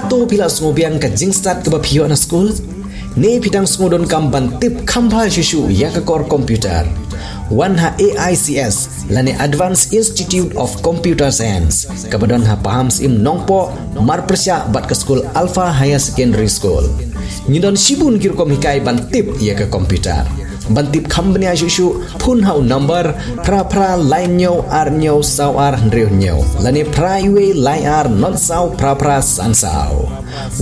hato pila ngobiang ka jingstat ke bapio na school ne pidang sngodon kam ban tip khampa shishu ya ka core computer wan ha AICS lane Advanced Institute of Computer Science kabadon ha paham sim nongpo mar persya bat ke school Alpha Higher Secondary School nyidon sibun kir kom hikai ban tip ya ka computer bantip company asyushu pun hau number pra line nyo ar nyo saw ar ndriu nyo lani pra iwe line ar not saw pra san saw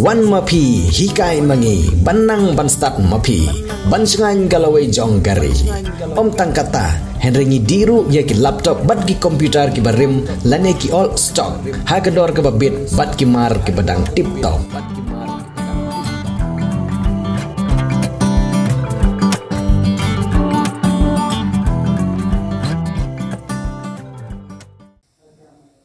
wan mapi hikai mangi banang ban start mapi ban sengain galawai jong gari om tangkata henry diru ya ki laptop bat ki komputer ki barim lani ki all stock hagador ke babit bat ki mar ki badang tip top.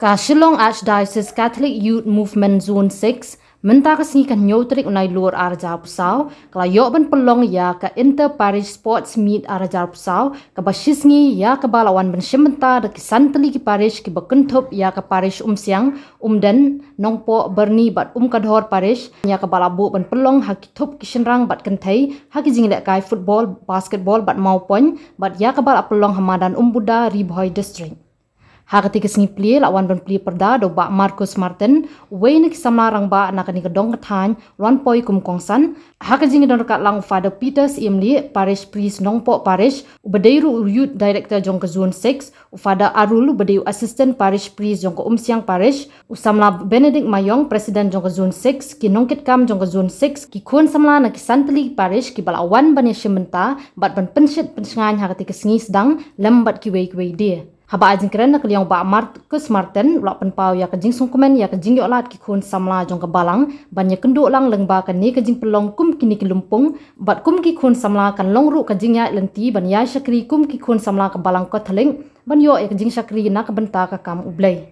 Shillong Archdiocese Catholic Youth Movement Zone 6 menta kasni kan nyotrik unai luar arja pusau kala yok ban pelong ya ka inter parish sports meet arja pusau ka basisngi ya ka balawan ban shimenta de kisantli ki parish ki bakenthop ya ka parish umsiang umden nongpo berni bat kadhor parish ya ka balabu ban pelong hakithop kishenrang bat kenthai haki jinglek kai football basketball bat maupon bat ya ka bal pelong hamadan Buddha Ribhoi district. Hakati kesni pli lawan ban pli perda do ba Marcus Martin wein ki samlarang ba nakani kedong kethan ron poi kum kongsan hakajing don kat lang Father Peters imli parish priest nongpo parish ubedeiru youth director jong ke zone 6 Father Arul ubedeiru assistant parish priest jong ke umsiang parish usamla Benedict Mayong president jong ke zone 6 ki nongkit kam jong ke zone 6 ki kun samla na ki santli parish ki balawan ban shimenta bat ban pensit pensengan hakati kesni sedang lembat ki wei dia haba ajing keren nak liang ba Marcus Martin lak penpau ya kejing sungkumen ya kejing yok lat ki kun samla jong ke balang banyak kenduk lang lengba kan ni kejing pelong kum kini ki lumpung bat kum ki kun samla kan long ru kejing ya lenti ban ya syakri kum ki kun samla ke balang ko thaling ban yo ya kejing syakri nak benta ka kam ublai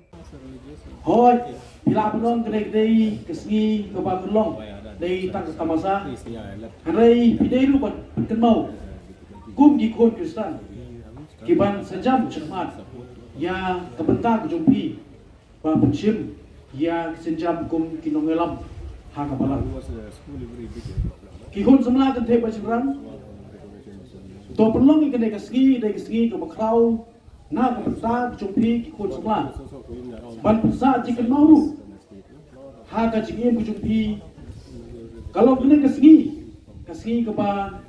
hoi bila pelong gede kesni ke ba pelong dei tak tamasa hari bidai lu ban kenmau kum ki kun Kristen kiban sejam cermat ya kebentar jumpi ba pensim ya sejam kum kinongelam ha kabalang kihun semla kan te ba sebrang to perlong ikan dei kasgi ke bakrau na kebentar jumpi kihun semla ban pesa jikan mau ha ka jingiem jumpi kalau kena kasgi ke ba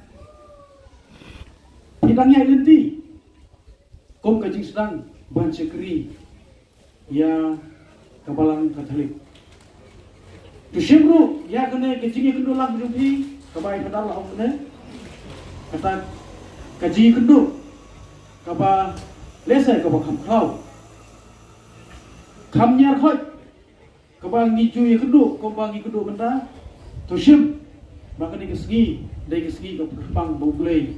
hidangnya identiti kom kajing sedang ban sekri ya kabalang Katolik tu shimru ya kene kajing kendu lang jumpi kabai padal lah kene kata kaji kendu kaba lesa kaba khamkhau khamnyar khoi kaba ngiju ya kendu komba ngi kendu benda tu shim makane kesgi dai kesgi ka pang boglei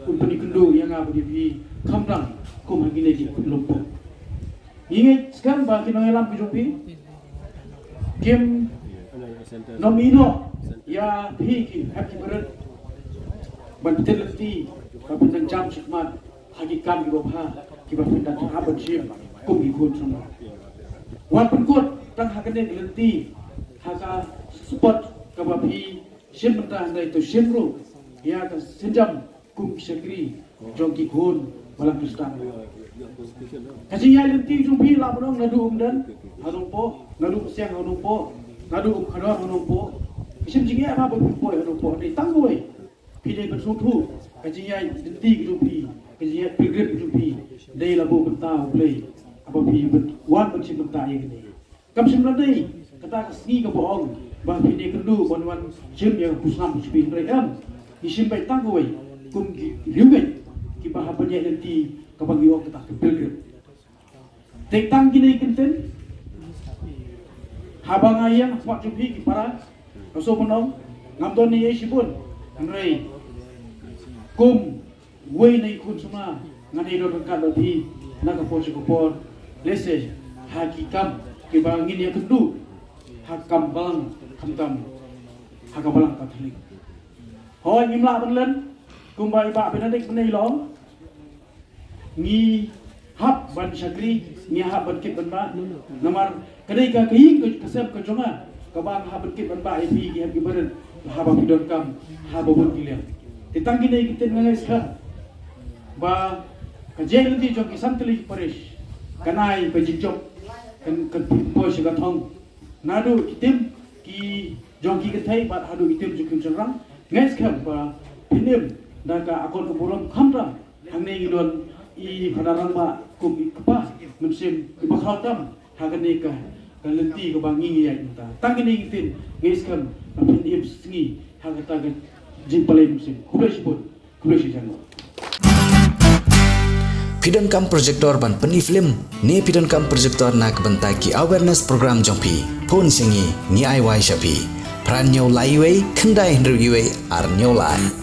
umpani kendu yang apa di khamdang kum hagine ki lumpuh ingat sekarang bagi nongelam pijupi game nomino ya ki happy berat bantel ti kapan jam sikmat hakikan ki bopha ki bapenda haban sim kum ki kun sama wan penkut tang hakane lenti haka spot kabapi sim mentah ndai to simru ya ka sejam kum sekri jongki kun malam Kristen. Kasih ya lenti jumpi lah berong ngadu umdan, hanumpo, ngadu siang hanumpo, ngadu kadar hanumpo. Kisah jingnya apa berpoi hanumpo. Di tanggui, pilih bersuatu. Kasih ya lenti jumpi, kasih ya pilgrim jumpi. Dari labu bentah play, apa pilih wan bersih bentah yang ini. Kam sebenarnya kata kasih ke bohong, bah pilih kendu wan jem yang pusam jumpi mereka. Isim baik tanggui, kum liugai. Kiba hapanya nanti kabagi wak kita kepilgrim. Tektang kini kenten, habang ayam swat jumpi kipara, kaso menong ngamdon ni yesibun, anrai kum wei nai kun semua nganai do dekat lebih nak kapor lese hakikam kiba ngin ya kendu hakam balang kamtam hakam balang Katolik. Hoi ngimla benlen kumbai ba Benedict benai long ngi ban syakri ni ban kit ban ba namar kadai ka kaing ke kasep ke jonga kabang habat kit ban ba IP ki hab gibaran haba pidon kam haba bon giliam titang gine kita ngai ska ba kajel di jong kisan teli parish kanai pejijok kan po siga thong nadu itim ki jong ki kathai bat hadu itim jukim serang ngai ska ba pinim daga akon keburon khamra hangne idon I padaran ba kum ikpa mensim ibakhatam hagane ka kalenti ko bangi ya inta tangini itin ngiskam napin im singi hagata ga jinpalai musim kubesipun kubesijango Pidon kam projector ban peni film ne pidon kam projector nak bentaki awareness program jompi pon singi ni ai wai shapi pran nyau lai wei kendai ndru yue ar nyau lai